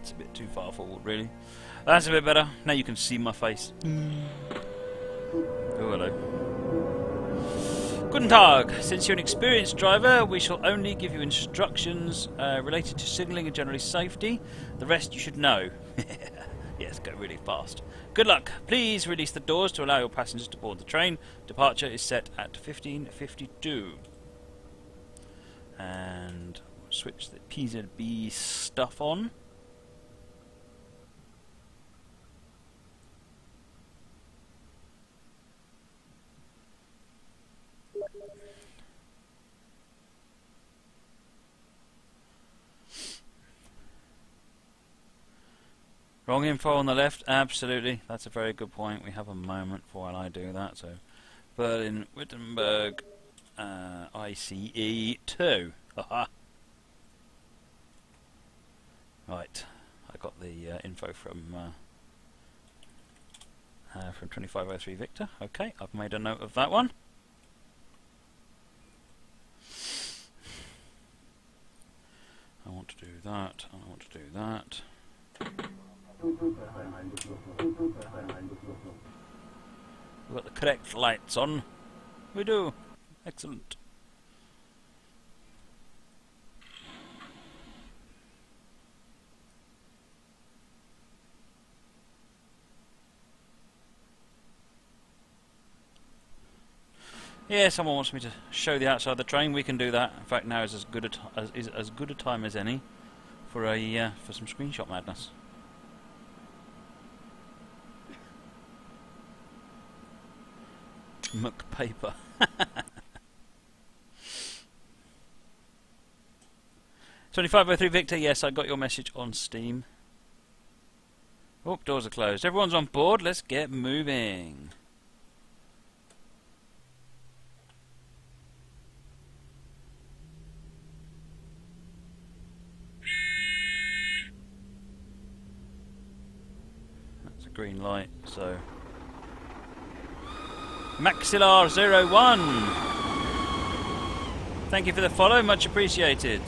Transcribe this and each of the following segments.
It's a bit too far forward, really. That's a bit better. Now you can see my face. Oh, hello. Guten Tag. Since you're an experienced driver, we shall only give you instructions related to signalling and generally safety. The rest you should know. Yes, go really fast. Good luck. Please release the doors to allow your passengers to board the train. Departure is set at 15:52. And switch the PZB stuff on. Wrong info on the left, absolutely. That's a very good point. We have a moment while I do that. So, Berlin, Wittenberg, ICE 2. Haha. Right, I got the info from 2503 Victor. Okay, I've made a note of that one. I want to do that. I want to do that. We've got the correct lights on. We do. Excellent. Yeah, someone wants me to show the outside of the train. We can do that. In fact, now is as good a time as any for some screenshot madness. Muck paper. 2503 Victor, yes, I got your message on Steam. Oh, doors are closed. Everyone's on board, let's get moving. That's a green light, so... Maxillar01, thank you for the follow, much appreciated.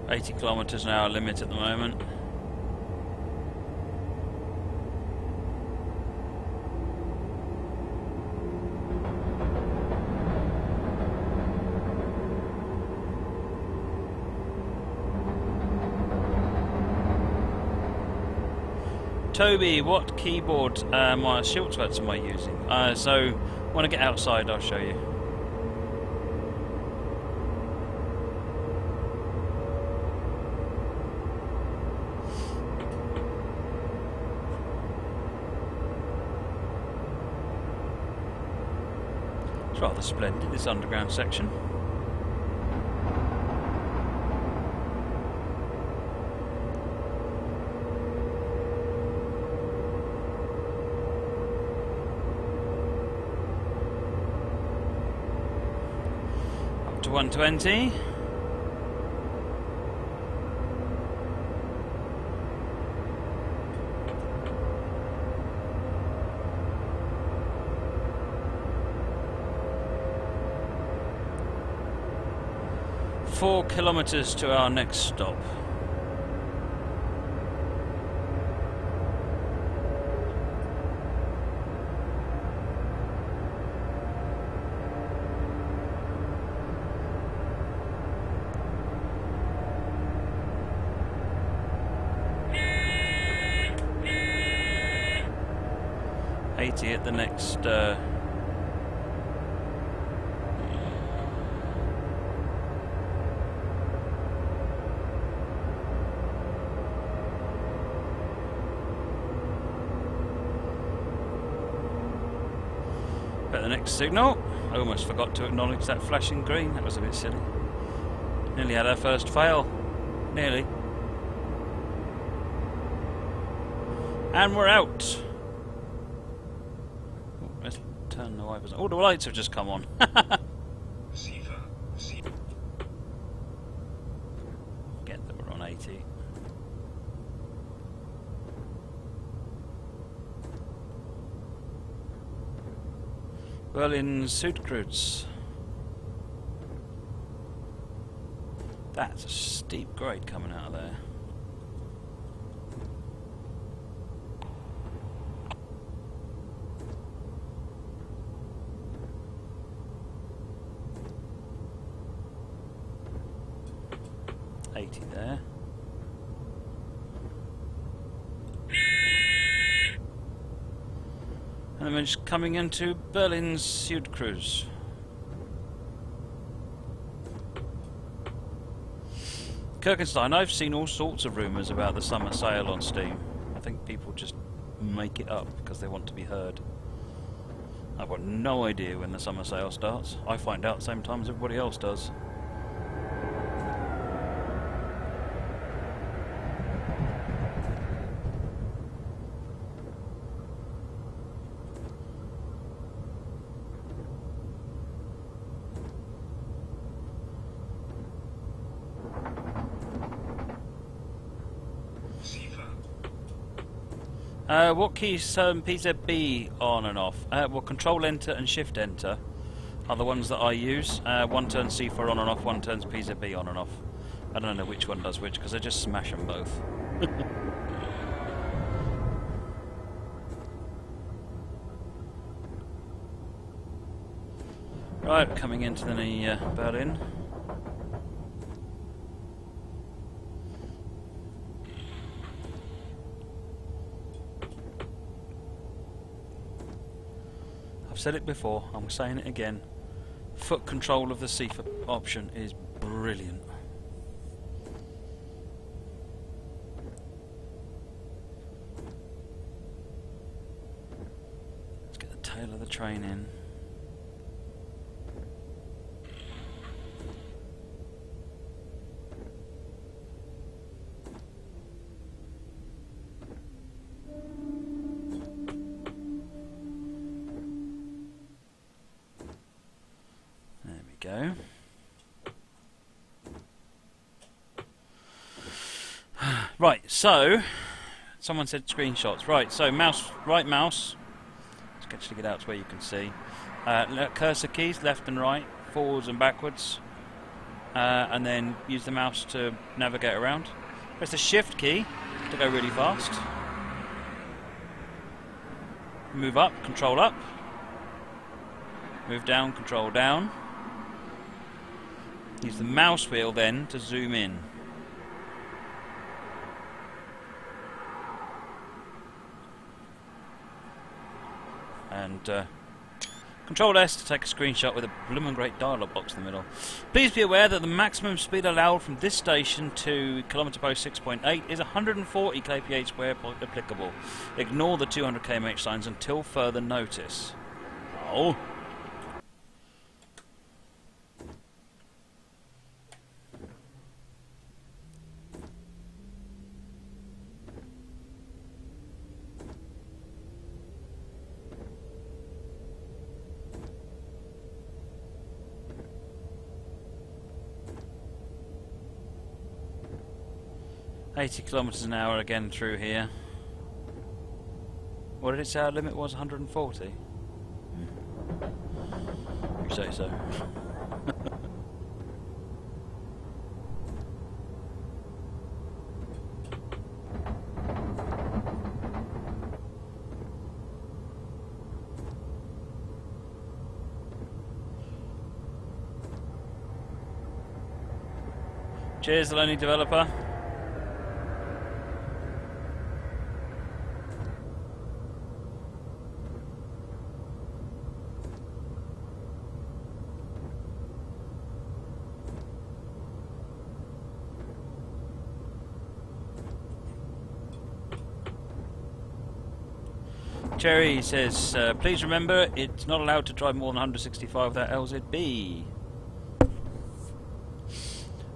$80 kilometers an hour limit at the moment. Toby, what keyboard shortcuts am I using? So when I get outside I'll show you. It's rather splendid, this underground section. Up to 120. Four kilometers to our next stop. At the next signal. I almost forgot to acknowledge that flashing green. That was a bit silly. Nearly had our first fail. Nearly. And we're out. Let's turn the wipers on. Oh, the lights have just come on. Get that we're on 80. Berlin Südkreuz. That's a steep grade coming out of there. There. And then we're just coming into Berlin Südkreuz. Kirkenstein, I've seen all sorts of rumours about the summer sale on Steam. I think people just make it up because they want to be heard. I've got no idea when the summer sale starts. I find out the same time as everybody else does. What keys turn PZB on and off? Well, Control Enter and Shift Enter are the ones that I use. One turns C4 on and off, one turns PZB on and off. I don't know which one does which because I just smash them both. Right, coming into the Berlin. I've said it before, I'm saying it again. Foot control of the CFA option is brilliant. Let's get the tail of the train in. Go. Right, so someone said screenshots. Right, so right mouse. Let's actually get out to where you can see. Cursor keys, left and right, forwards and backwards, and then use the mouse to navigate around. Press the Shift key to go really fast. Move up, Control up. Move down, Control down. Use the mouse wheel then to zoom in. And Control S to take a screenshot with a blooming great dialog box in the middle. Please be aware that the maximum speed allowed from this station to kilometre post 6.8 is 140 kph where applicable. Ignore the 200 km/h signs until further notice. Oh. $80 kilometers an hour again through here. What did it say our limit was? 140? You say so. Cheers, the lonely developer. Cherry says, please remember, it's not allowed to drive more than 165 without LZB.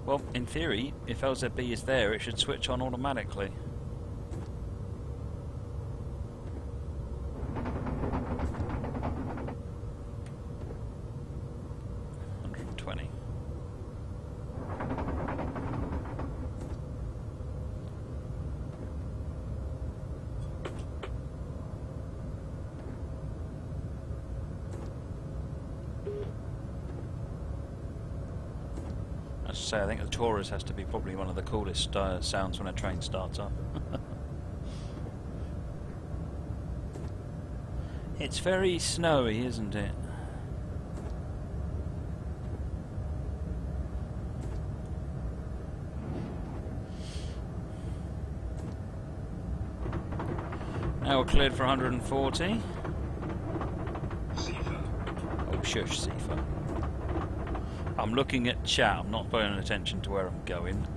Well, in theory, if LZB is there, it should switch on automatically. say, I think the Taurus has to be probably one of the coolest sounds when a train starts up. It's very snowy, isn't it? Now we're cleared for 140. Oh, shush, Sifa. I'm looking at chat, I'm not paying attention to where I'm going.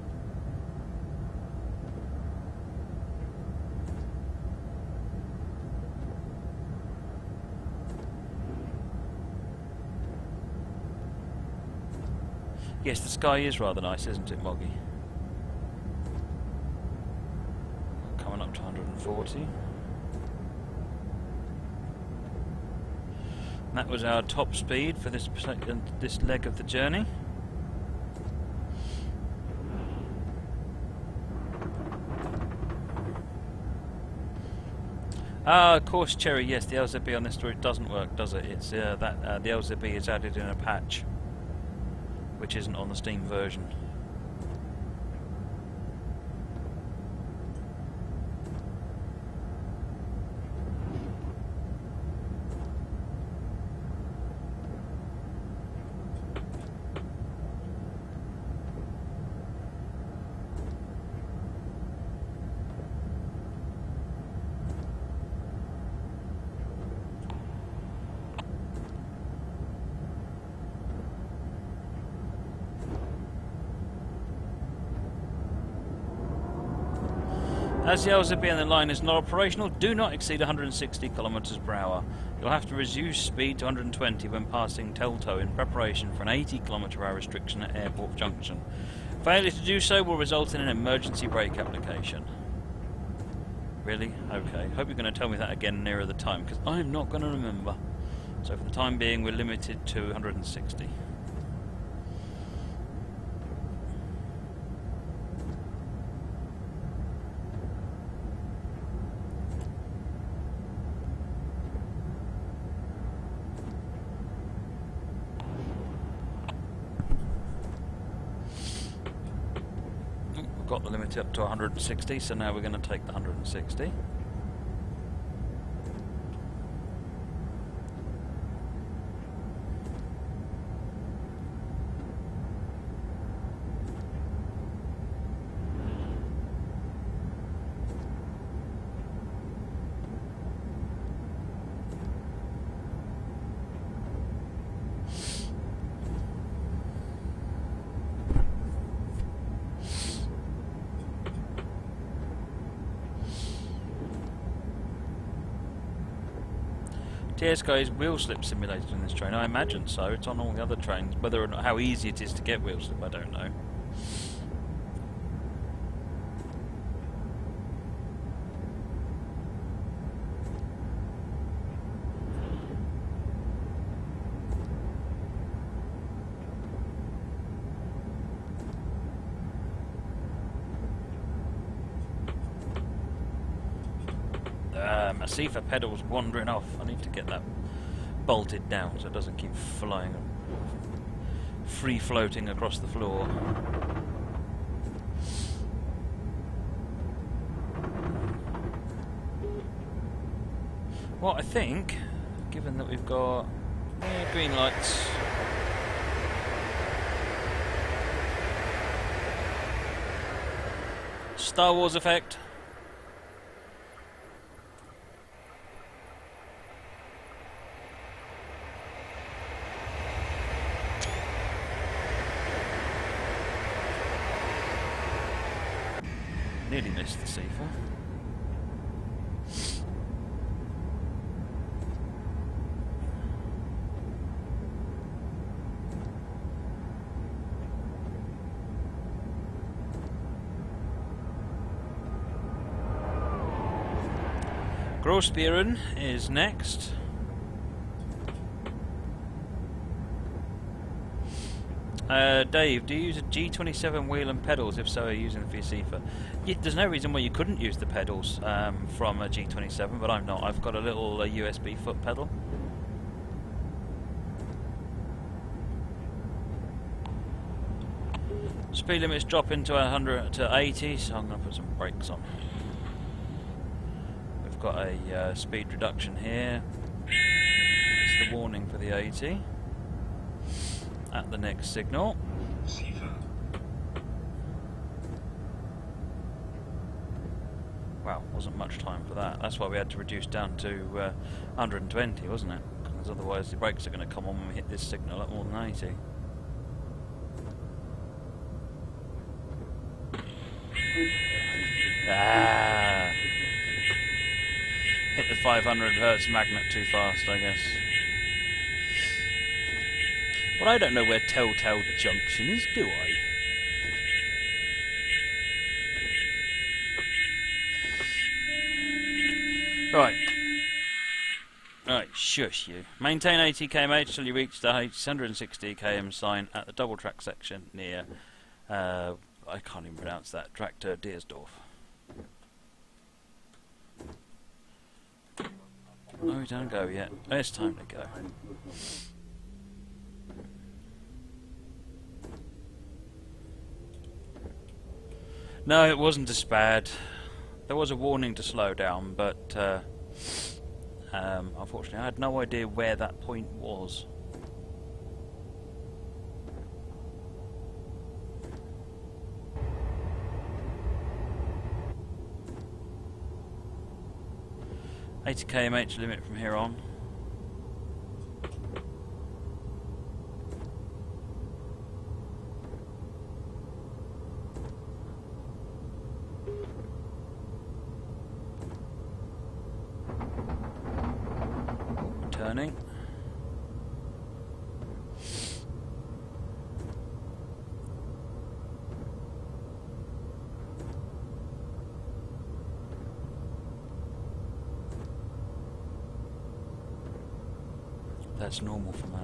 Yes, the sky is rather nice, isn't it, Moggy? Coming up to 140. And that was our top speed for this leg of the journey. Ah, of course, Cherry. Yes, the LZB on this route doesn't work, does it? It's the LZB is added in a patch, which isn't on the Steam version. As the LZB and the line is not operational, do not exceed 160 km per hour. You'll have to reduce speed to 120 when passing Teltow in preparation for an 80 km per hour restriction at Airport Junction. Failure to do so will result in an emergency brake application. Really? Okay. Hope you're going to tell me that again nearer the time, because I'm not going to remember. So for the time being, we're limited to 160. Got the limit up to 160, so now we're going to take the 160. TSK is wheel slip simulated in this train. I imagine so. It's on all the other trains. Whether or not how easy it is to get wheel slip, I don't know. My Sifa pedal's wandering off. I need to get that bolted down so it doesn't keep flying, free floating across the floor. Well, I think, given that we've got green lights, Star Wars effect. Nearly missed the Sifa. Grossbeeren is next. Dave, do you use a G27 wheel and pedals? If so, are you using them for your Sifa? Yeah, there's no reason why you couldn't use the pedals from a G27, but I'm not. I've got a little USB foot pedal. Speed limit's dropping to 100 to 80, so I'm going to put some brakes on. We've got a speed reduction here. It's the warning for the 80 at the next signal. Wow, wasn't much time for that. That's why we had to reduce down to 120, wasn't it? Because otherwise the brakes are going to come on when we hit this signal at more than 80. Ah! Hit the 500 hertz magnet too fast, I guess. Well, I don't know where Telltale Junction is, do I? Right. Right, shush you. Maintain 80 km till you reach the 160 km sign at the double track section near, I can't even pronounce that, Tractor Deersdorf. Oh, we don't go yet. It's time to go. No, it wasn't as bad. There was a warning to slow down, but unfortunately I had no idea where that point was. $80 km limit from here on. Turning. That's normal for me.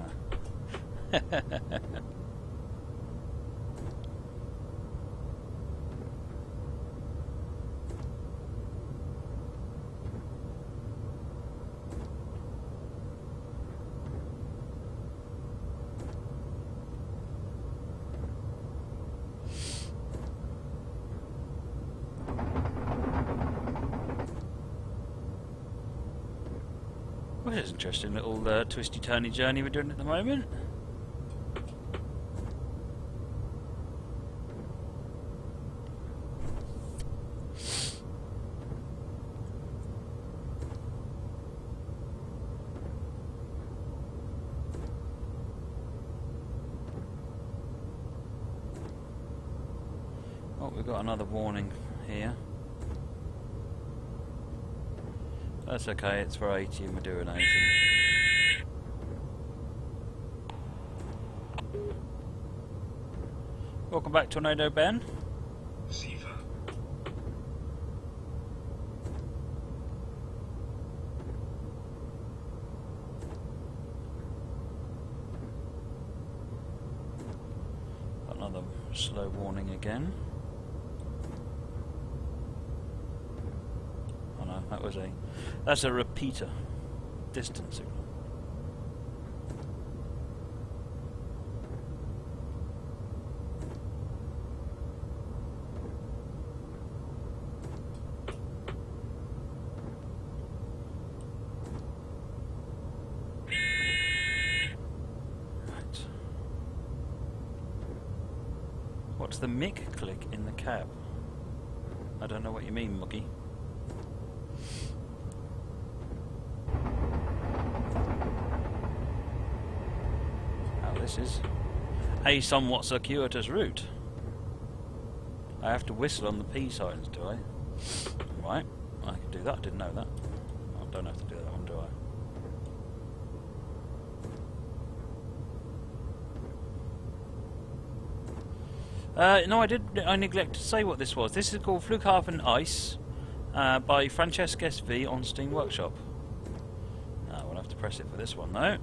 Well, it's an interesting little twisty-turny journey we're doing at the moment. Oh, we've got another warning here. That's okay, it's for 80 and we're doing 80. Welcome back, Tornado Ben. Another slow warning again. Oh no, that's a repeater distance signal. Right. What's the mic click in the cab? I don't know what you mean, Muggy. This is a somewhat circuitous route. I have to whistle on the P signs, do I? Right, I can do that. I didn't know that. I don't have to do that one, do I? No, I neglected to say what this was. This is called Flughafen Ice by Francesc SV on Steam Workshop. We'll have to press it for this one, though.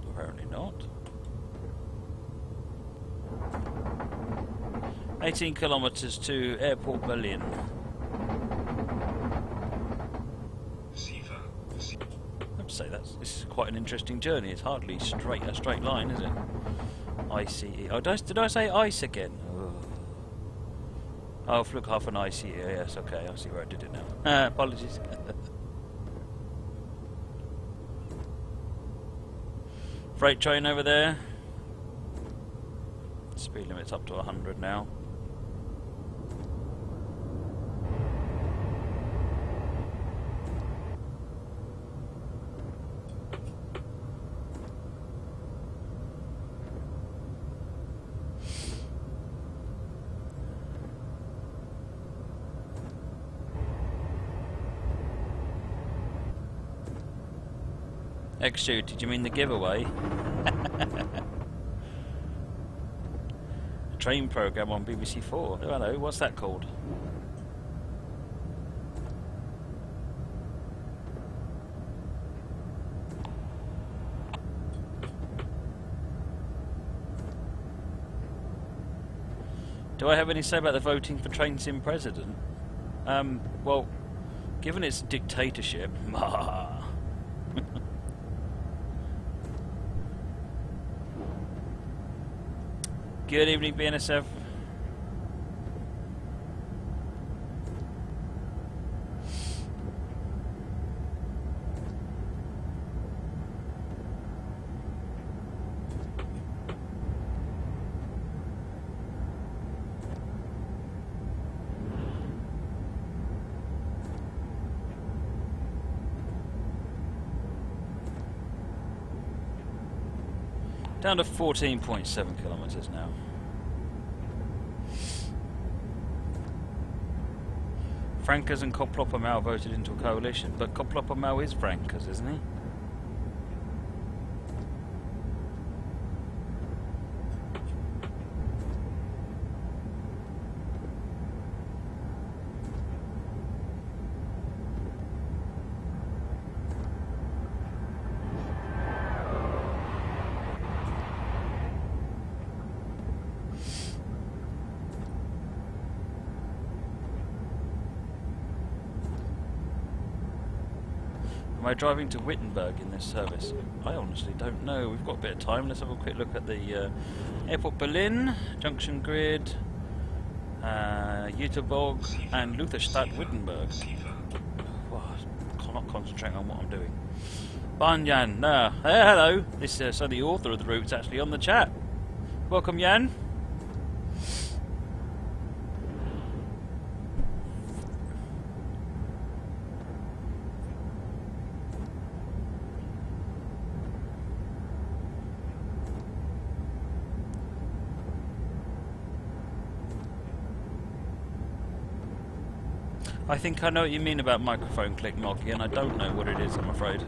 Apparently not. 18 kilometers to Airport Berlin. I have to say this is quite an interesting journey. It's hardly a straight line, is it? ICE. Oh, did I say ice again? Oh, look, half an ICE. Yes, okay, I see where I did it now. Apologies. Freight train over there. Speed limit's up to 100 now. X-Shoot, did you mean the giveaway? A train programme on BBC 4. Oh, hello, what's that called? Do I have any say about the voting for Train Sim President? Well, given its dictatorship... Good evening, BNSF. Down to 14.7 kilometres now. Frankers and Koploppermau voted into a coalition, but Koploppermau is Frankers, isn't he? Am I driving to Wittenberg in this service? I honestly don't know. We've got a bit of time. Let's have a quick look at the Airport Berlin, Junction Grid, Jüterbog and Lutherstadt Wittenberg. Wow, I cannot concentrate on what I'm doing. Banyan, hello. This so the author of the route's actually on the chat. Welcome, Jan. I think I know what you mean about microphone click, Moggy, and I don't know what it is, I'm afraid.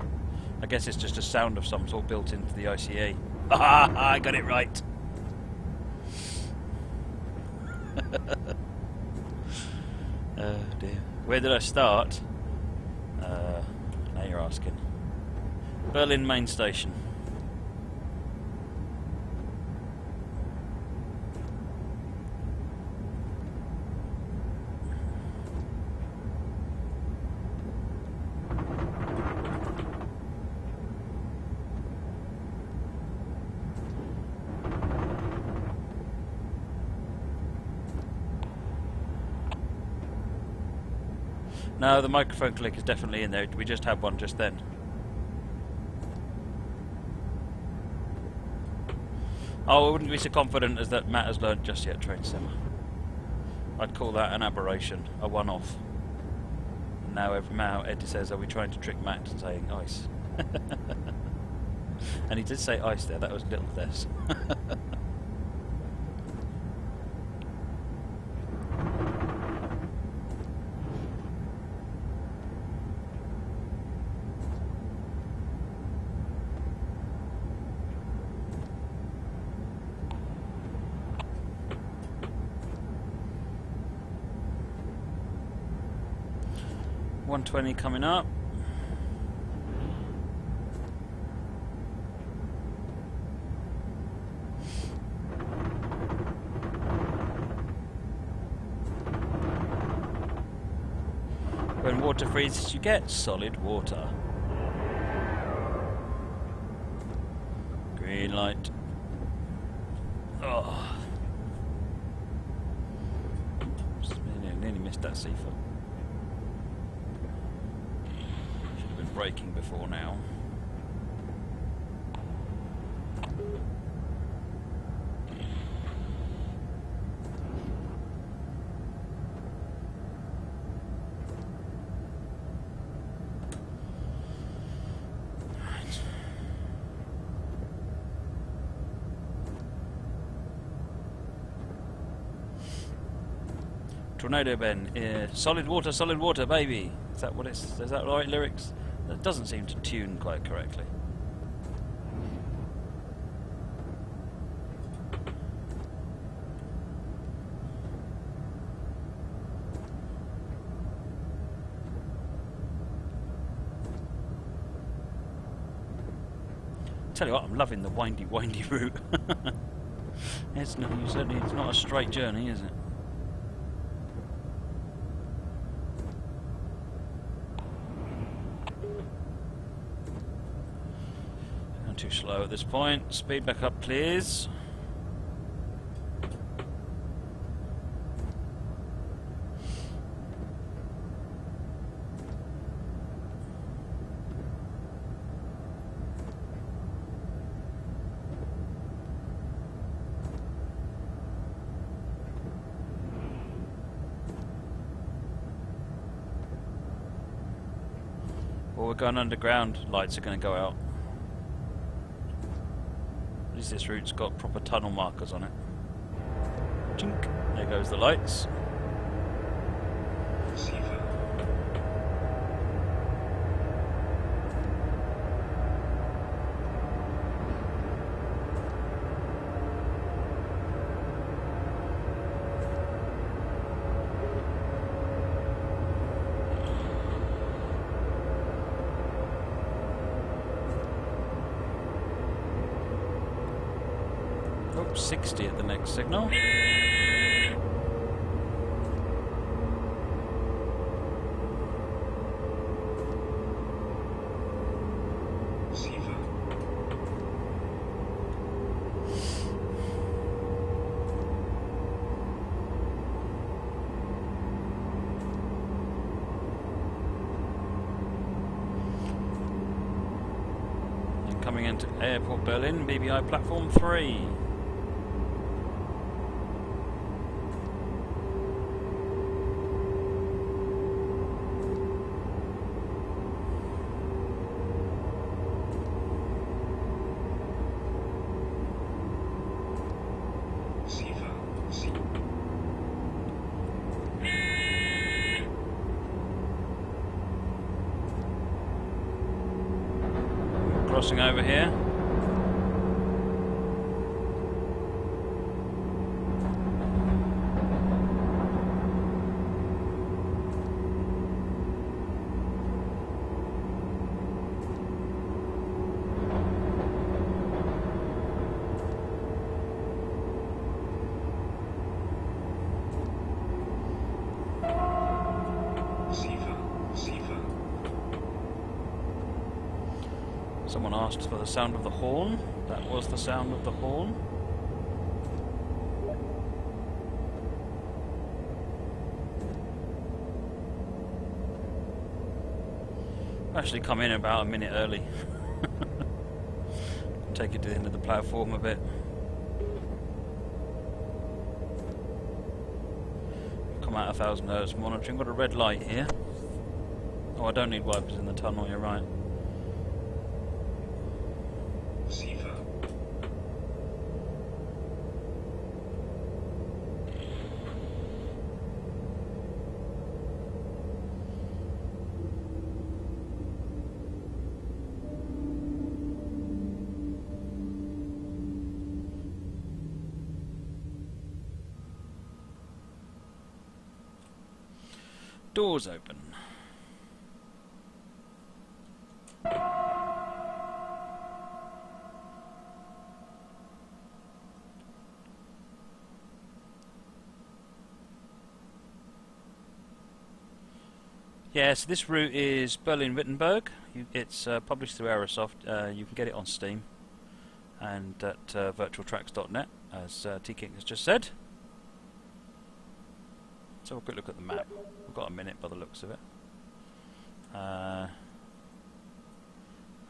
I guess it's just a sound of some sort built into the ICA. Ah, I got it right. Oh dear. Where did I start? Now you're asking. Berlin main station. No, the microphone click is definitely in there. We just had one just then. Oh, I wouldn't be so confident as that Matt has learned just yet, Train Sim. I'd call that an aberration, a one-off. Now Eddie says, are we trying to trick Matt into saying ice? And he did say ice there, that was little less. $120 coming up. When water freezes, you get solid water. Green light. Oh. Nearly missed that Seafoot. Should have been braking before now. Tornado Ben, solid water, baby. Is that what it's? Is that right lyrics? That doesn't seem to tune quite correctly. Tell you what, I'm loving the windy route. It's not a straight journey, is it? Too slow at this point. Speed back up, please. Well, we're going underground. Lights are going to go out. At least this route's got proper tunnel markers on it. Chink. There goes the lights. Oh, 60 at the next signal. Coming into Airport Berlin, BBI Platform 3. Crossing over here. Someone asked for the sound of the horn. That was the sound of the horn. Actually come in about a minute early. Take it to the end of the platform a bit. Come out 1000 Hz monitoring. Got a red light here. Oh, I don't need wipers in the tunnel, you're right. Doors open. Yeah, so this route is Berlin-Wittenberg. It's published through Aerosoft. You can get it on Steam. and at virtualtracks.net, as T-King has just said. So we'll quick look at the map. We've got a minute by the looks of it.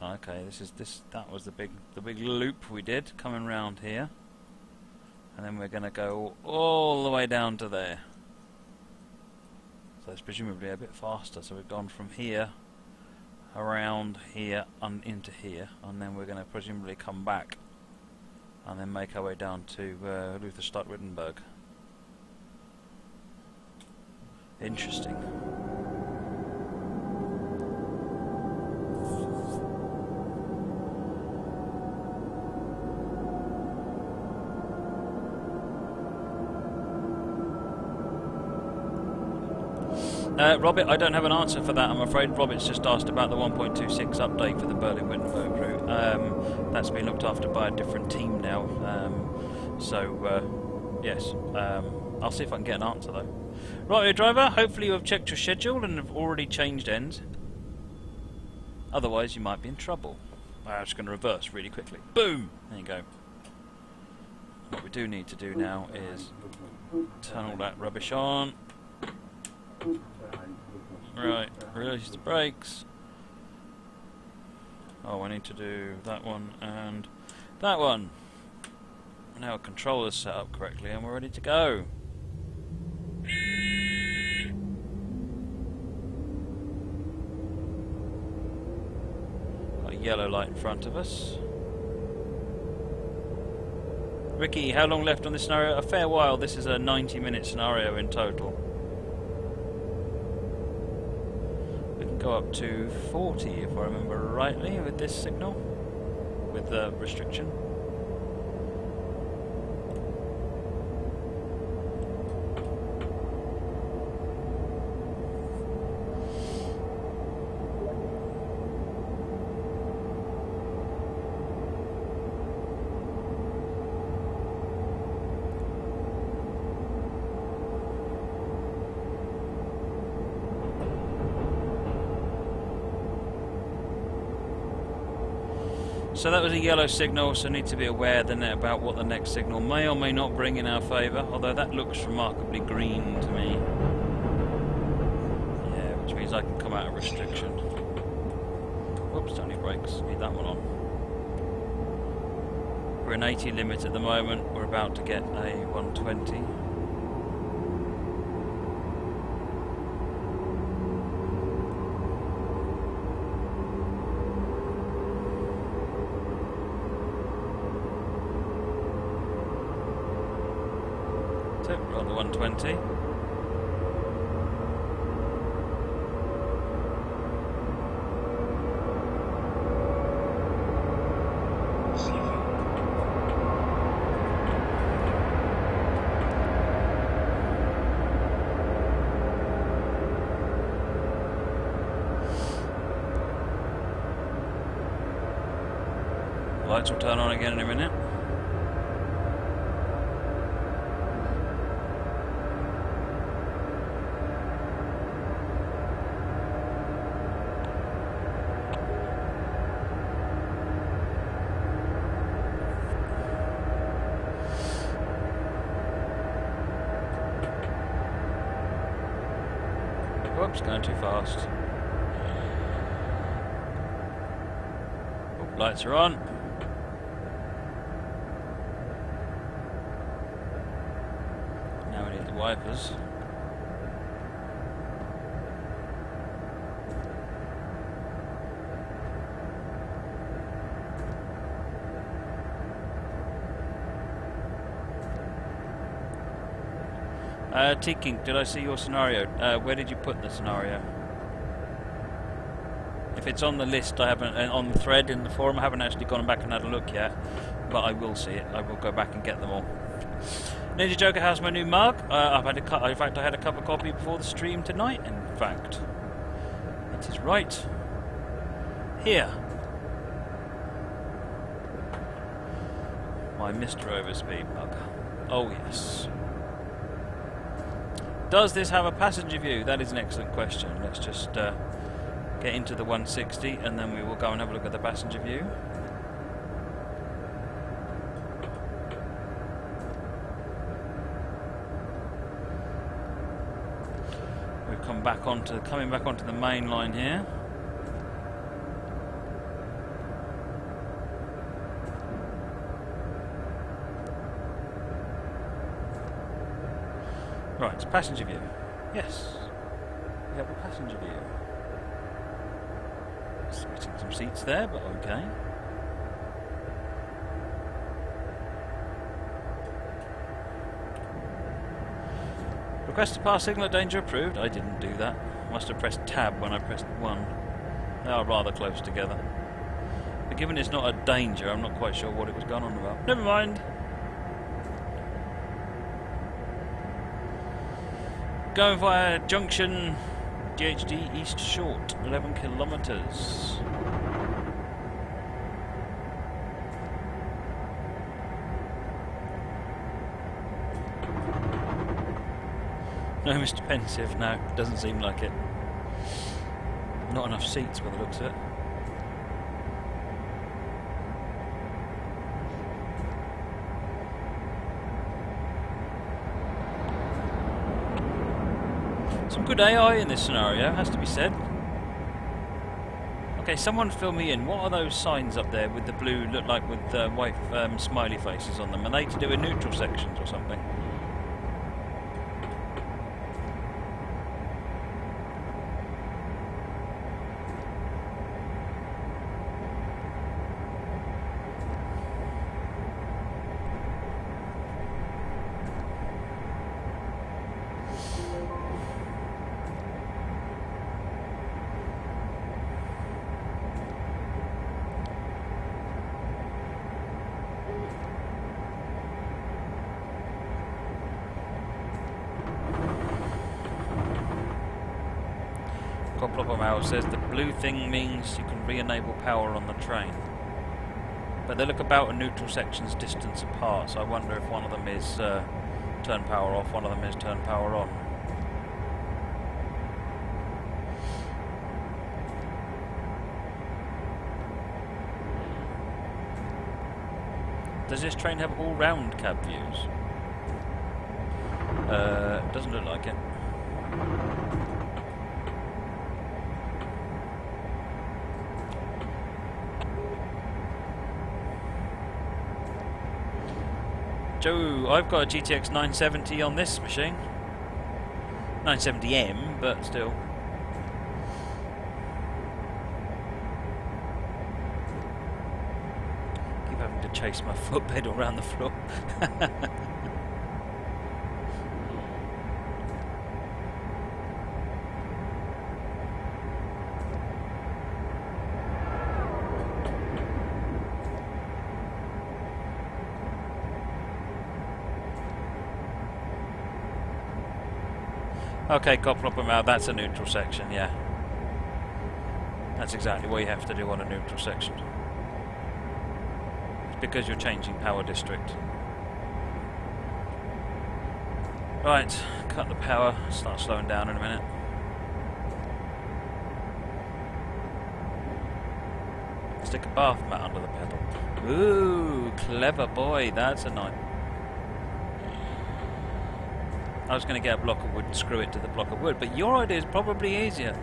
Okay, that was the big loop we did coming round here, and then we're going to go all the way down to there. So it's presumably a bit faster. So we've gone from here around here and into here, and then we're going to presumably come back and then make our way down to Lutherstadt Wittenberg. Interesting. Robert, I don't have an answer for that, I'm afraid. Robert's just asked about the 1.26 update for the Berlin-Wittenberg route. That's been looked after by a different team now. Yes. I'll see if I can get an answer, though. Right, driver, hopefully you have checked your schedule and have already changed ends. Otherwise, you might be in trouble. I'm just going to reverse really quickly. Boom! There you go. What we do need to do now is turn all that rubbish on. Right, release the brakes. Oh, I need to do that one and that one. Now our controller's set up correctly and we're ready to go. Got a yellow light in front of us. Ricky, how long left on this scenario? A fair while. This is a 90-minute scenario in total. Go up to 40 if I remember rightly with this signal, with the restriction. So that was a yellow signal, so need to be aware then about what the next signal may or may not bring in our favour, although that looks remarkably green to me. Yeah, which means I can come out of restriction. Whoops, don't need brakes, need that one on. We're an 80 limit at the moment, we're about to get a 120. We're on the 120. Lights will turn on again in a minute. Whoops, going too fast. Oh, lights are on. Now we need the wipers. T-King, did I see your scenario? Where did you put the scenario? If it's on the list, I haven't, on the thread in the forum, I haven't actually gone back and had a look yet, but I will see it. I will go back and get them all. Ninja Joker, how's my new mug? I've had in fact, I had a cup of coffee before the stream tonight. In fact, it is right here. My Mr. Overspeed mug. Oh yes. Does this have a passenger view? That is an excellent question. Let's just get into the 160 and then we will go and have a look at the passenger view. coming back onto the main line here. Right, it's passenger view. Yes, we have a passenger view. Switching some seats there, but okay. Request to pass signal at danger approved. I didn't do that. Must have pressed tab when I pressed 1. They are rather close together. But given it's not a danger, I'm not quite sure what it was going on about. Never mind. Going via junction GHD East Short, 11 kilometres. No, Mr. Pensive, no, doesn't seem like it. Not enough seats by the looks of it. Some good AI in this scenario, has to be said. Okay, someone fill me in. What are those signs up there with the blue, look like with white smiley faces on them? Are they to do with neutral sections or something? Says the blue thing means you can re-enable power on the train, but they look about a neutral section's distance apart, so I wonder if one of them is turn power off, one of them is turn power on. Does this train have all-round cab views? Doesn't look like it. Joe, I've got a GTX 970 on this machine. 970M, but still. Keep having to chase my footbed around the floor. Okay, copper up and out, that's a neutral section, yeah. That's exactly what you have to do on a neutral section. It's because you're changing power district. Right, cut the power, start slowing down in a minute. Stick a bath mat under the pedal. Ooh, clever boy, that's a nice. I was going to get a block of wood and screw it to the block of wood, but your idea is probably easier.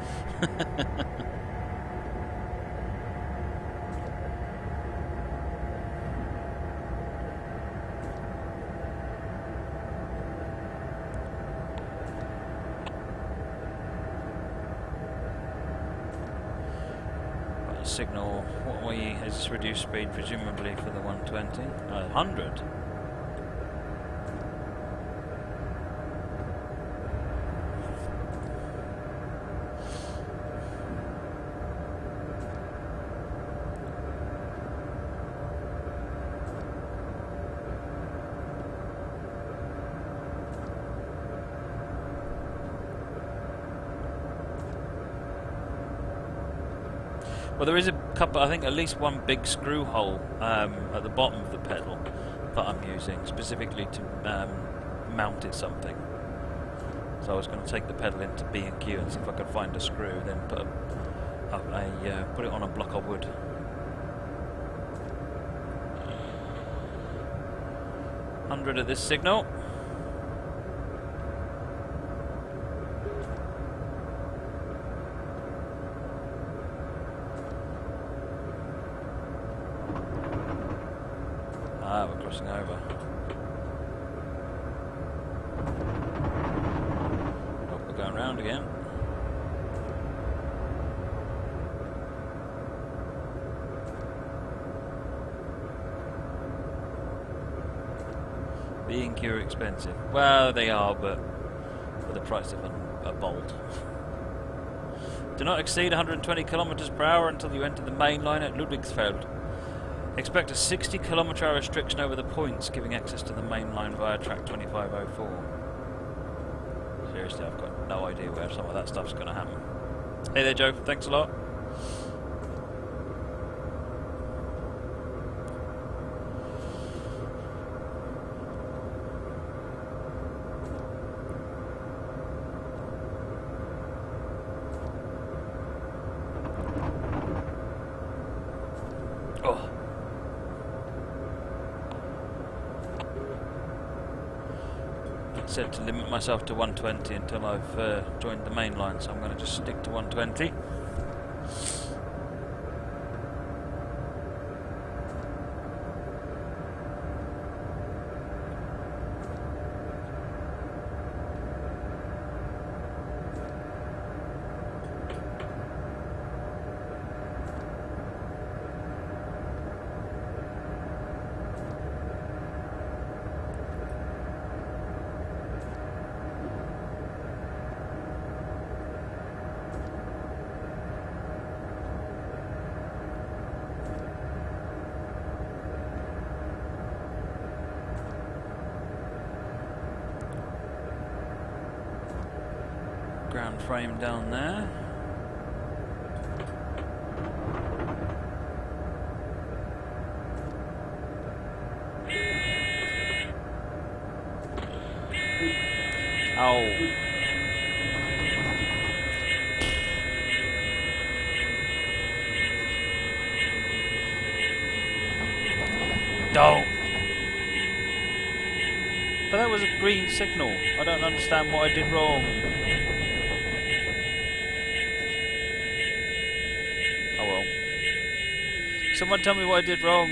Signal, what way is this reduced speed, presumably for the 120? 100? Well, there is a couple, I think at least one big screw hole at the bottom of the pedal that I'm using, specifically to mount it something. So I was going to take the pedal into B&Q and see if I could find a screw, then put put it on a block of wood. $100 at this signal. crossing over. Oh, we're going round again. B&Q are expensive. Well, they are, but for the price of a bolt. Do not exceed 120 kilometers per hour until you enter the main line at Ludwigsfeld. Expect a 60 km/h restriction over the points, giving access to the main line via track 2504. Seriously, I've got no idea where some of that stuff's going to happen. Hey there, Joe. Thanks a lot. Said to limit myself to 120 until I've joined the main line, so I'm going to just stick to 120. Ground frame down there. Ow. Don't. But that was a green signal. I don't understand what I did wrong. Oh well. Someone tell me what I did wrong.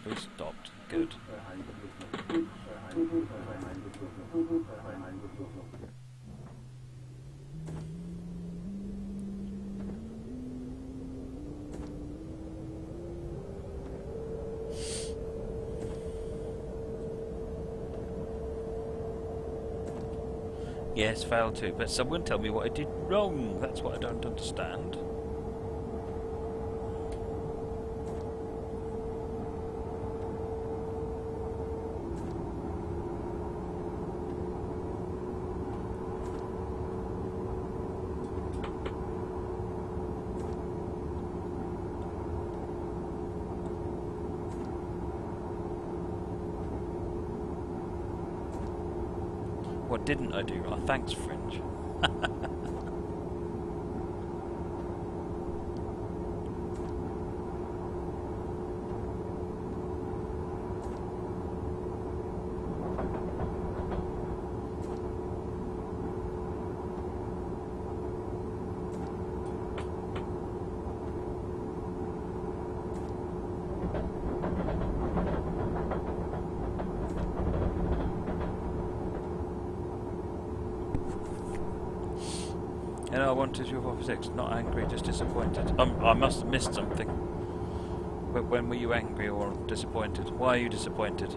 We stopped. Good. Yes, failed too, but someone tell me what I did wrong. That's what I don't understand. What didn't I do? Oh, thanks, Fringe. And I wanted you of 6, not angry, just disappointed. I must have missed something. But when were you angry or disappointed? Why are you disappointed?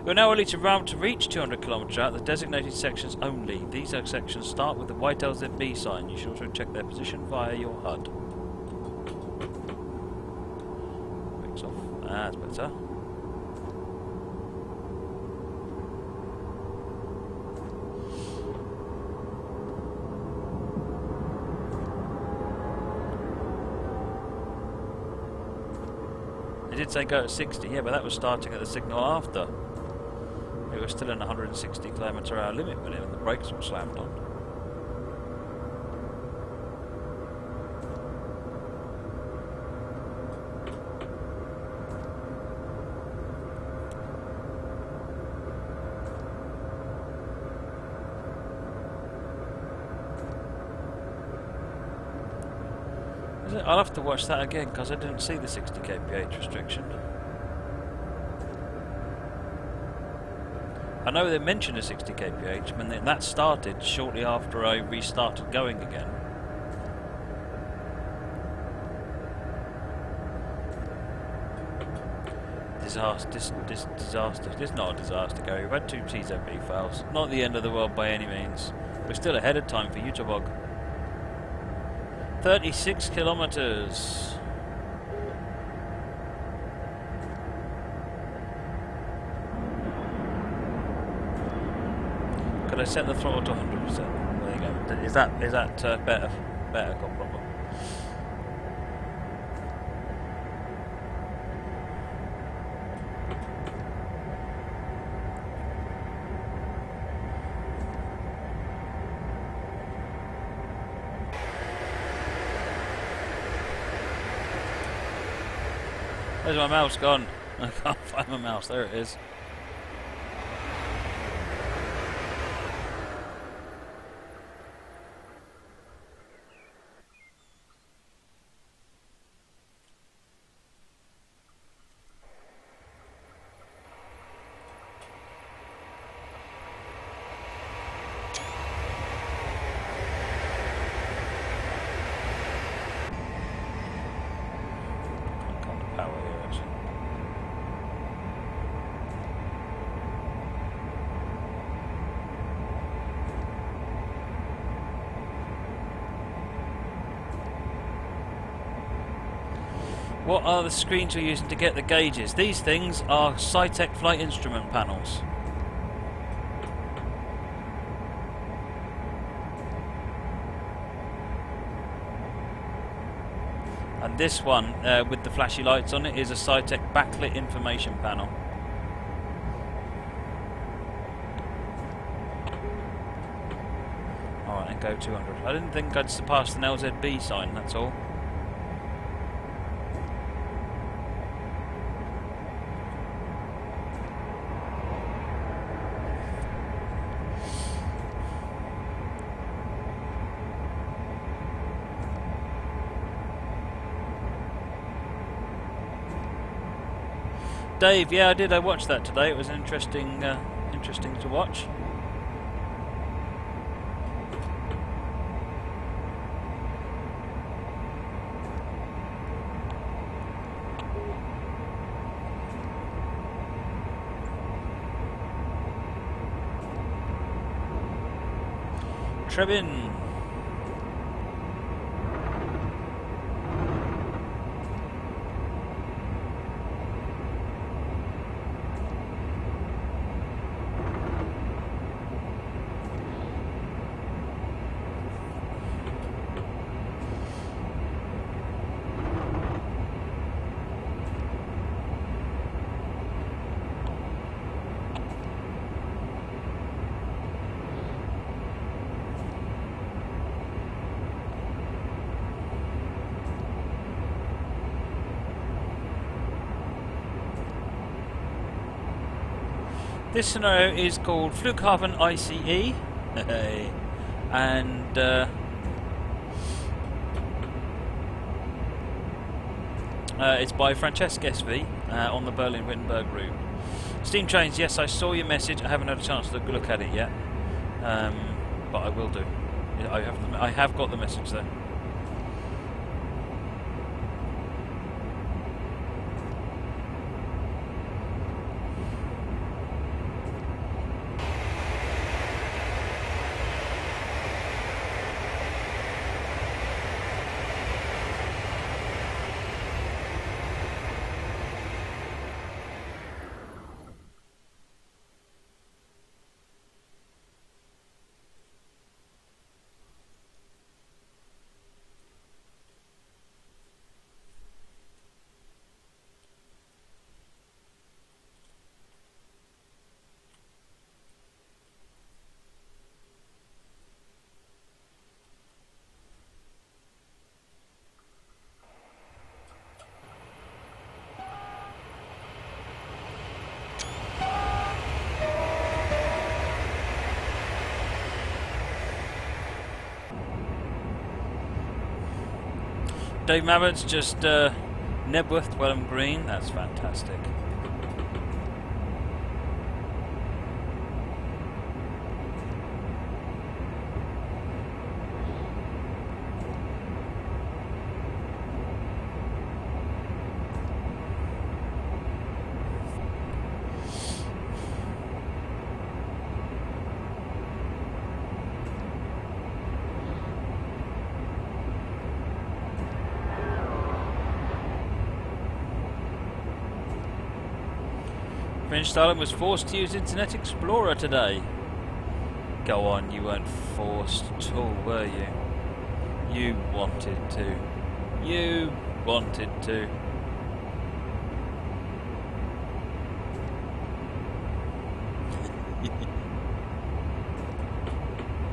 You're now ready to route to reach 200 km out, the designated sections only. These sections start with the white LZB sign. You should also check their position via your HUD. Brakes off. That's better. It did say go at 60, yeah, but that was starting at the signal after. It was still in 160 km/h limit when the brakes were slammed on. Is it? I'll have to watch that again because I didn't see the 60 kph restriction. I know they mentioned a 60 kph, and that started shortly after I restarted going again. Disaster. This is not a disaster, Gary. We've had 2 TZB fails. Not the end of the world by any means. We're still ahead of time for Utah. 36 kilometers. Could I set the throttle to 100%? There you go. Is that better? Better, got proper. Where's my mouse gone? I can't find my mouse. There it is. What are the screens you're using to get the gauges? These things are Cytec flight instrument panels. And this one, with the flashy lights on it, is a Cytec backlit information panel. Alright, then go 200. I didn't think I'd surpass an LZB sign, that's all. Dave, yeah, I did. I watched that today. It was interesting to watch. Trebin. This scenario is called Flughafen ICE, and it's by Francesca SV on the Berlin-Wittenberg route. Steam trains, yes, I saw your message. I haven't had a chance to look at it yet, but I will do. I have got the message there. Dave Mabbott's just Nebworth, Dwellham Green. That's fantastic. Prince Stalin was forced to use Internet Explorer today. Go on, you weren't forced at all, were you? You wanted to. You wanted to.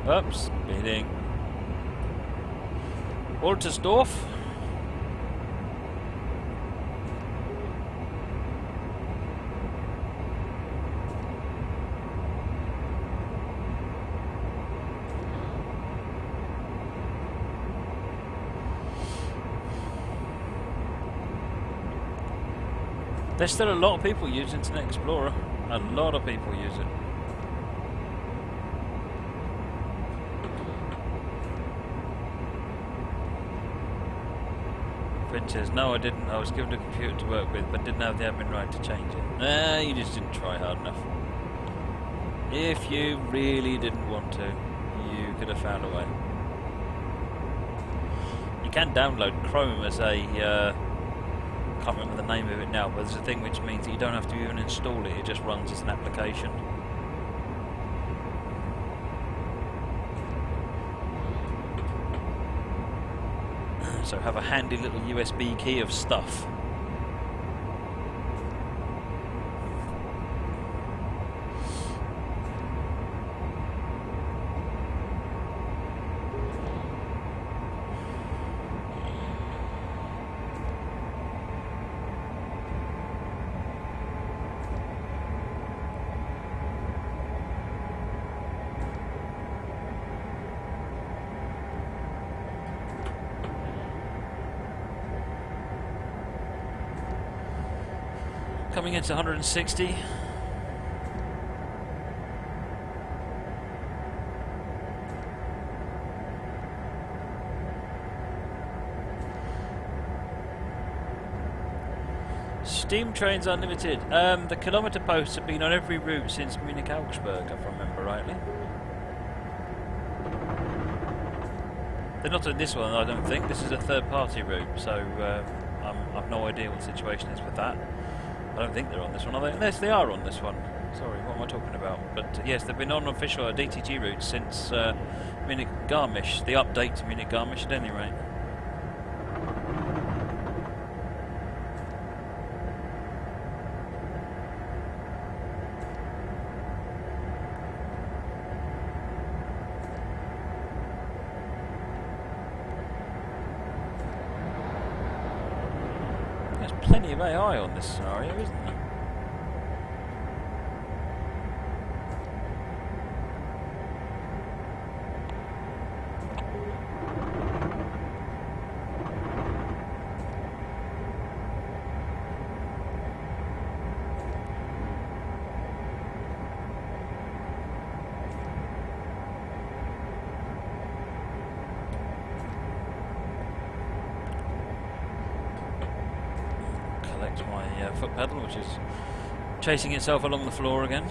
Oops, speeding. Waltersdorf. There's still a lot of people use Internet Explorer. A lot of people use it. Finn says, no I didn't. I was given a computer to work with but didn't have the admin right to change it. Nah, you just didn't try hard enough. If you really didn't want to, you could have found a way. You can download Chrome as a... can't remember the name of it now, but there's a thing which means that you don't have to even install it, it just runs as an application. So have a handy little USB key of stuff. Coming into 160. Steam trains unlimited. The kilometre posts have been on every route since Munich-Augsburg, if I remember rightly. They're not on this one, I don't think. This is a third-party route, so I've no idea what the situation is with that. I don't think they're on this one, are they? Unless they are on this one. Sorry, what am I talking about? But yes, they've been on official DTG routes since Munich-Garmisch, the update to Munich-Garmisch at any rate. Plenty of AI on this scenario, isn't there? My foot pedal, which is chasing itself along the floor again.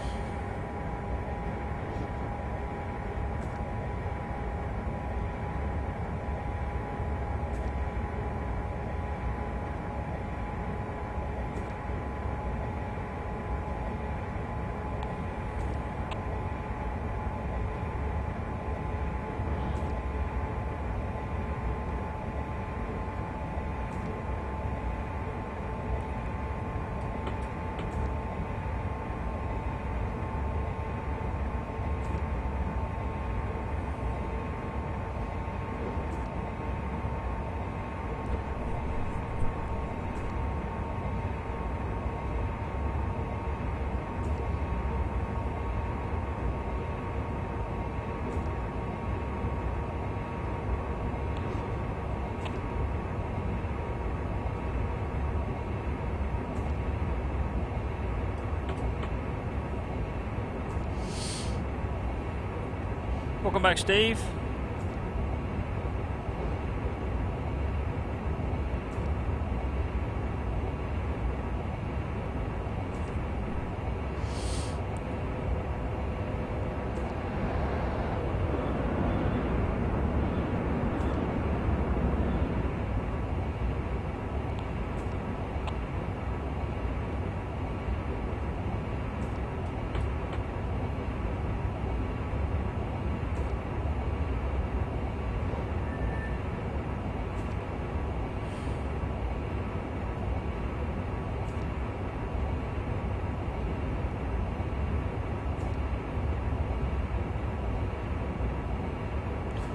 Welcome back, Steve.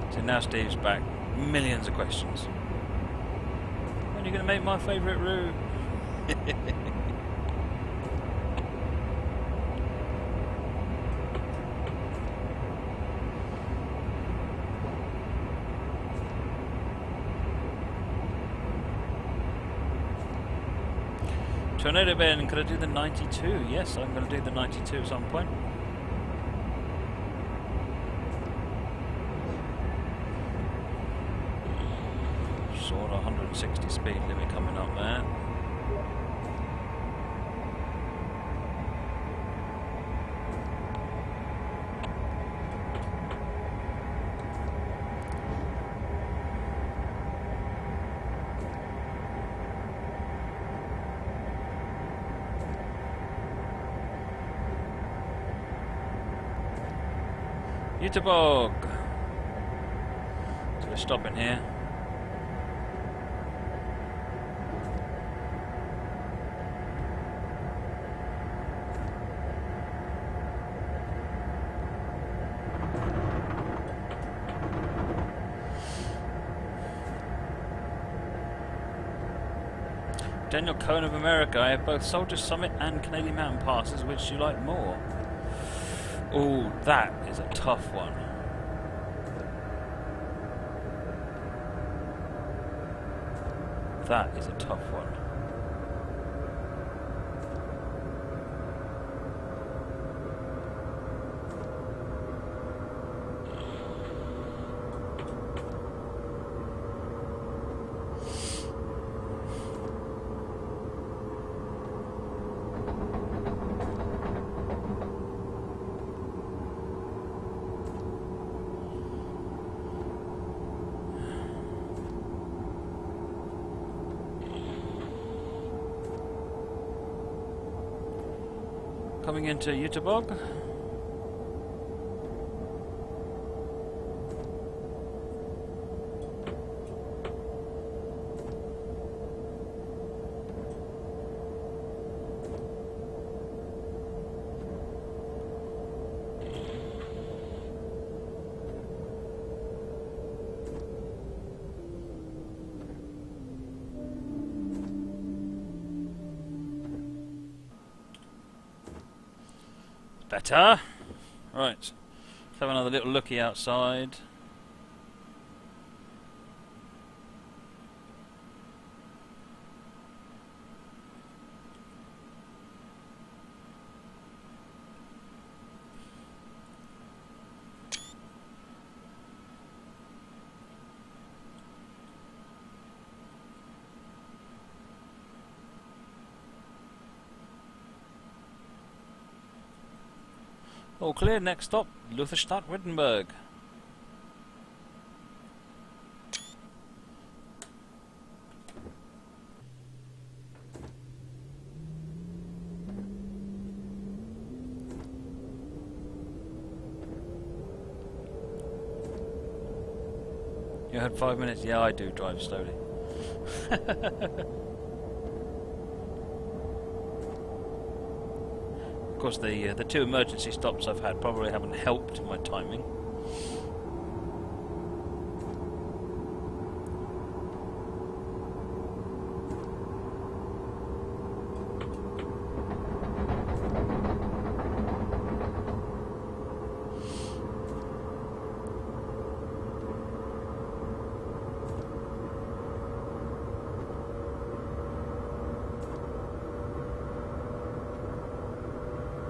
So now Steve's back. Millions of questions. When are you going to make my favourite route? Tornado Ben, could I do the 92? Yes, I'm going to do the 92 at some point. Sort of 160 speed limit coming up there. Wittenberg. So we're stopping here. Daniel Cohn of America, I have both Soldier Summit and Canadian Mountain Passes. Which do you like more? Oh, that is a tough one. That is a tough one. Coming into Wittenberg. Better. Right. Let's have another little looky outside. All clear, next stop, Lutherstadt, Wittenberg. You had 5 minutes? Yeah, I do drive slowly. Of course, the two emergency stops I've had probably haven't helped my timing.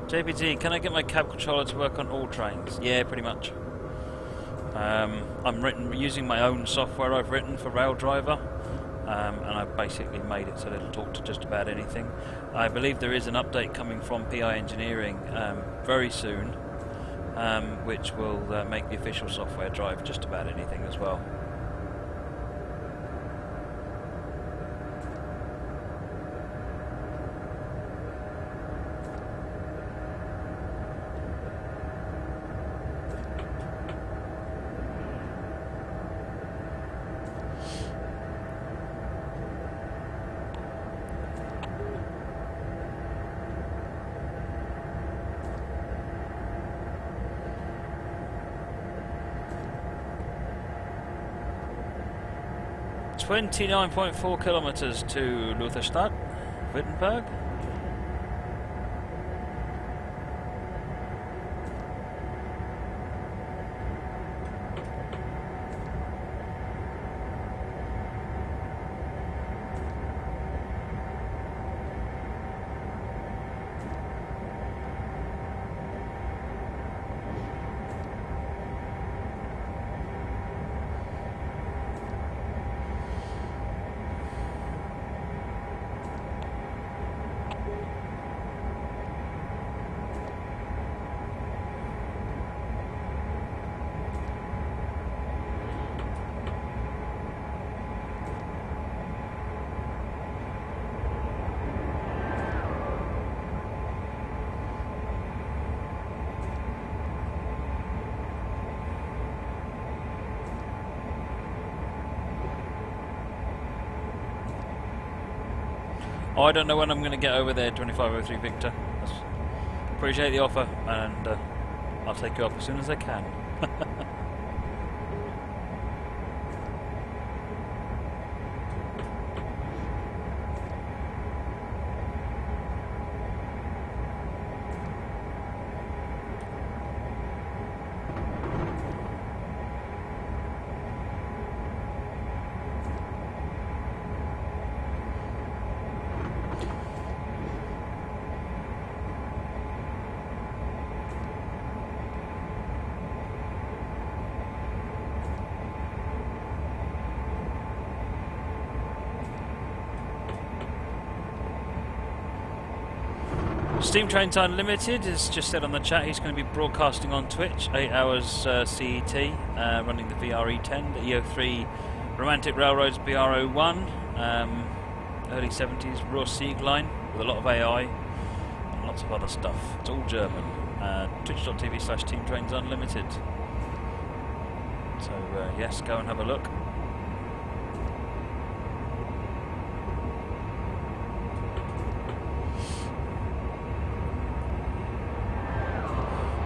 JPT, can I get my cab controller to work on all trains? Yeah, pretty much. I'm using my own software I've written for Raildriver, and I've basically made it so that it'll talk to just about anything. I believe there is an update coming from PI Engineering very soon, which will make the official software drive just about anything as well. .4 kilometers to Lutherstadt, Wittenberg. Oh, I don't know when I'm going to get over there, 2503 Victor. Appreciate the offer, and I'll take you up as soon as I can. Steam Trains Unlimited has just said on the chat he's going to be broadcasting on Twitch, 8 hours CET, running the VRE10, the EO3 Romantic Railroads BR01, early 70s Raw Sieg line with a lot of AI and lots of other stuff. It's all German. Twitch.tv/Steam Trains Unlimited. So yes, go and have a look.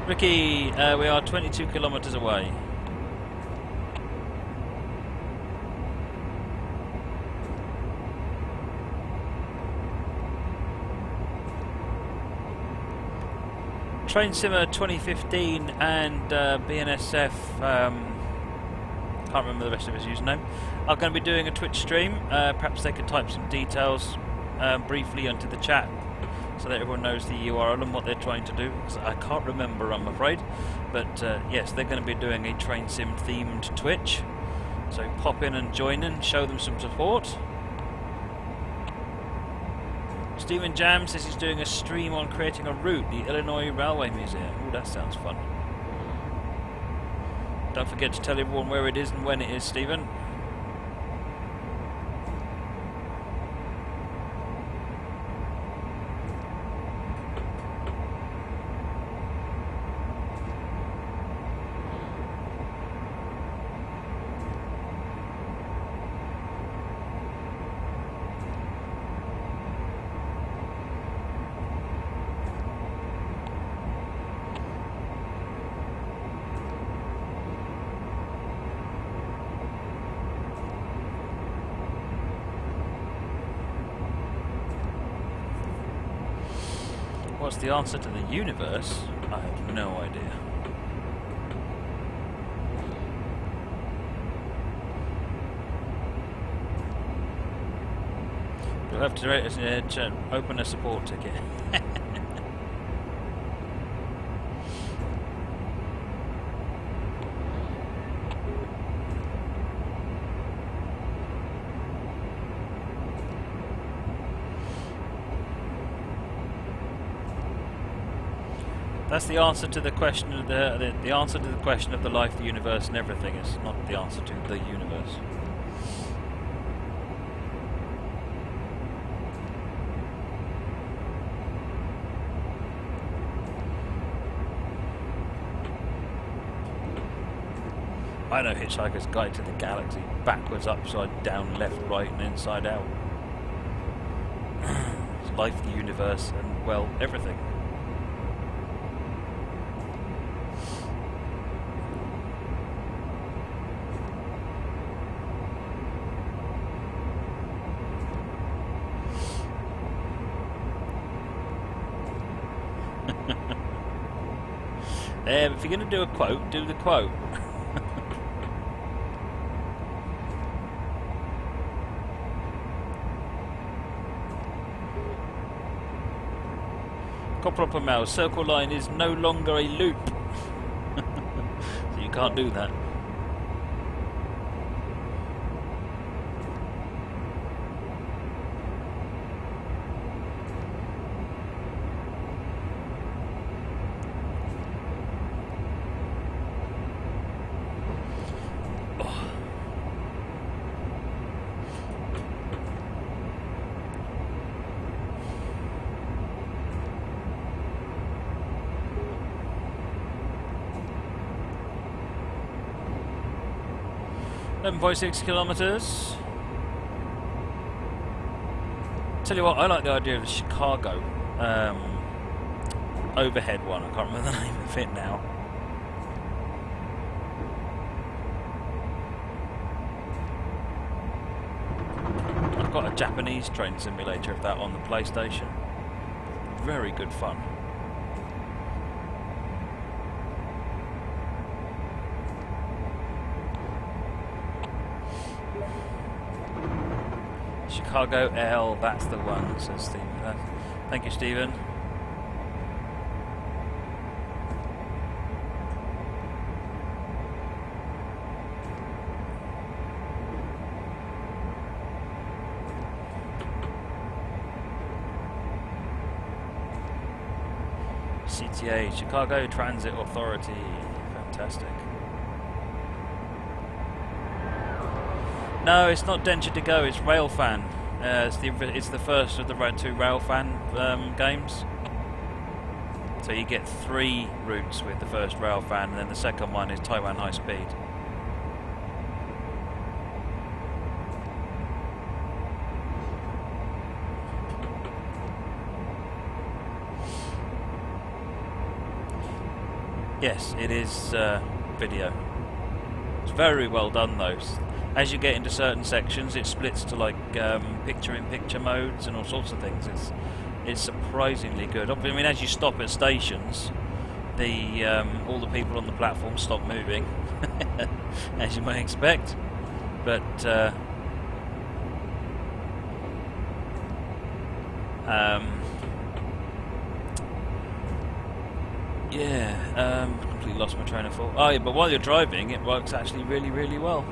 Ricky, we are 22 kilometres away. Train Simmer 2015 and BNSF, can't remember the rest of his username, are going to be doing a Twitch stream. Perhaps they could type some details briefly onto the chat, so that everyone knows the URL and what they're trying to do, because I can't remember, I'm afraid. But yes, they're going to be doing a train sim themed Twitch, so pop in and join in, show them some support. Stephen Jam says he's doing a stream on creating a route, the Illinois Railway Museum. Ooh, that sounds fun. Don't forget to tell everyone where it is and when it is, Stephen. What's the answer to the universe? I have no idea. You'll have to open a support ticket. That's the answer to the question of the answer to the question of the life, the universe, and everything. It's not the answer to the universe. I know Hitchhiker's Guide to the Galaxy, backwards, upside down, left, right, and inside out. It's life, the universe, and, well, everything. If you're going to do a quote, do the quote. Copper per mile. Circle line is no longer a loop. So you can't do that. .6 kilometers. Tell you what, I like the idea of the Chicago overhead one. I can't remember the name of it now. I've got a Japanese train simulator of that on the PlayStation. Very good fun. Chicago L, that's the one, says Stephen. Thank you, Stephen. CTA, Chicago Transit Authority. Fantastic. No, it's not Denture to Go, it's Railfan. It's the first of the two Railfan games. So you get 3 routes with the first Railfan, and then the second one is Taiwan High Speed. Yes, it is video. It's very well done though. As you get into certain sections, it splits to like picture-in-picture modes and all sorts of things. It's surprisingly good. I mean, as you stop at stations, all the people on the platform stop moving, as you may expect. But completely lost my train of thought. Oh yeah, but while you're driving, it works actually really, really well.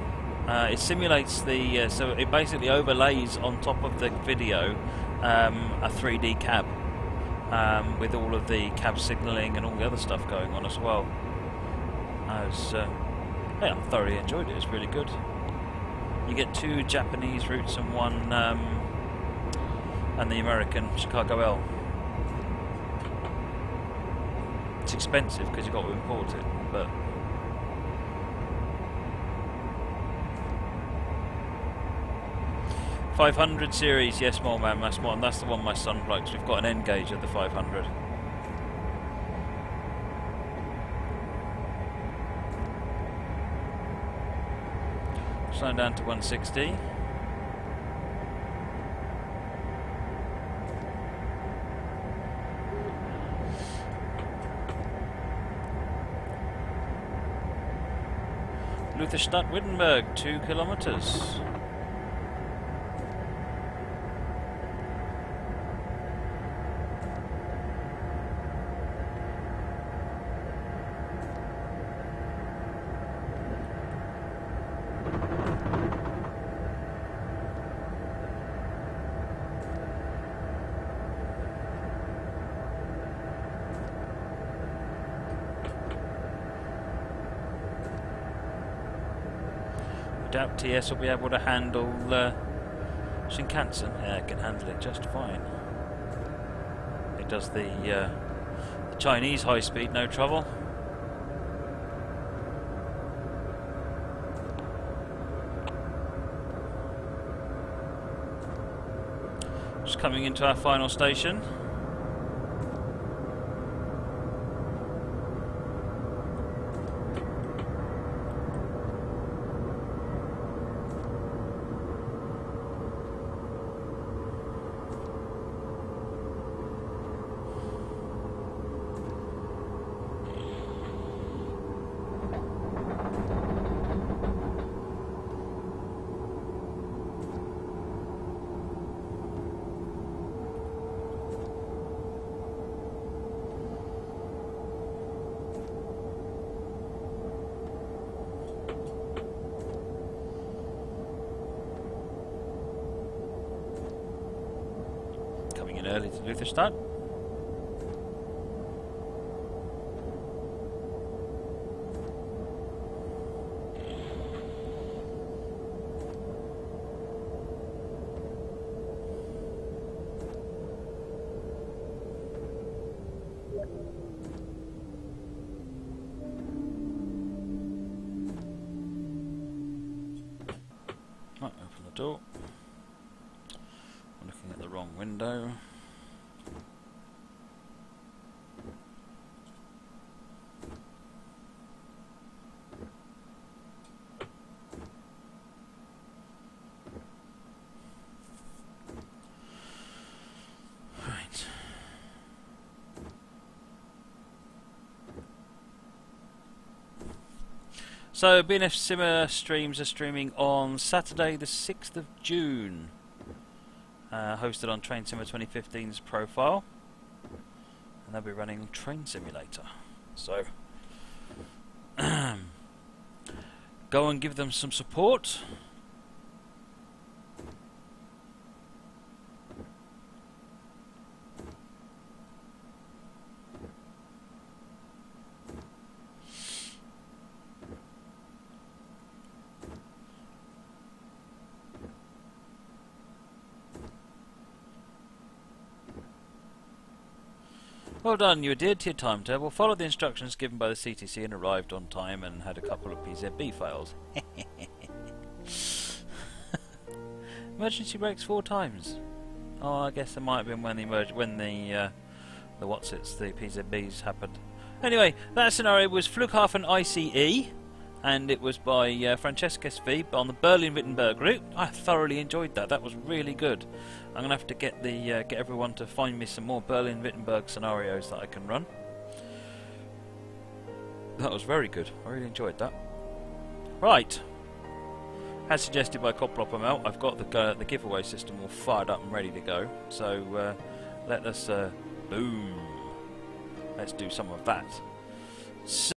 It simulates the, so it basically overlays on top of the video a 3D cab with all of the cab signalling and all the other stuff going on as well. I thoroughly enjoyed it. It's really good. You get 2 Japanese routes and one and the American Chicago L. It's expensive because you've got to import it, but. .500 series, yes, more man, that's more, and that's the one my son likes. We've got an N gauge of the 500. Slowing down to 160. Lutherstadt, Wittenberg, 2 kilometers. doubt TS will be able to handle Shinkansen. Yeah, it can handle it just fine. It does the Chinese high speed, no trouble. Just coming into our final station. Early to Lutherstadt. Right, open the door. I'm looking at the wrong window. So, BNF Simmer streams are streaming on Saturday the 6th of June. Hosted on Train Simmer 2015's profile. And they'll be running Train Simulator. So, go and give them some support. Well done, you adhered to your timetable, followed the instructions given by the CTC and arrived on time and had a couple of PZB fails. Emergency brakes 4 times. Oh, I guess it might have been when the PZBs happened. Anyway, that scenario was Flughafen ICE, and it was by Francesca SV on the Berlin-Wittenberg route. I thoroughly enjoyed that. That was really good. I'm going to have to get get everyone to find me some more Berlin-Wittenberg scenarios that I can run. That was very good. I really enjoyed that. Right. As suggested by Coplopamel, I've got the giveaway system all fired up and ready to go. So let us boom. Let's do some of that. So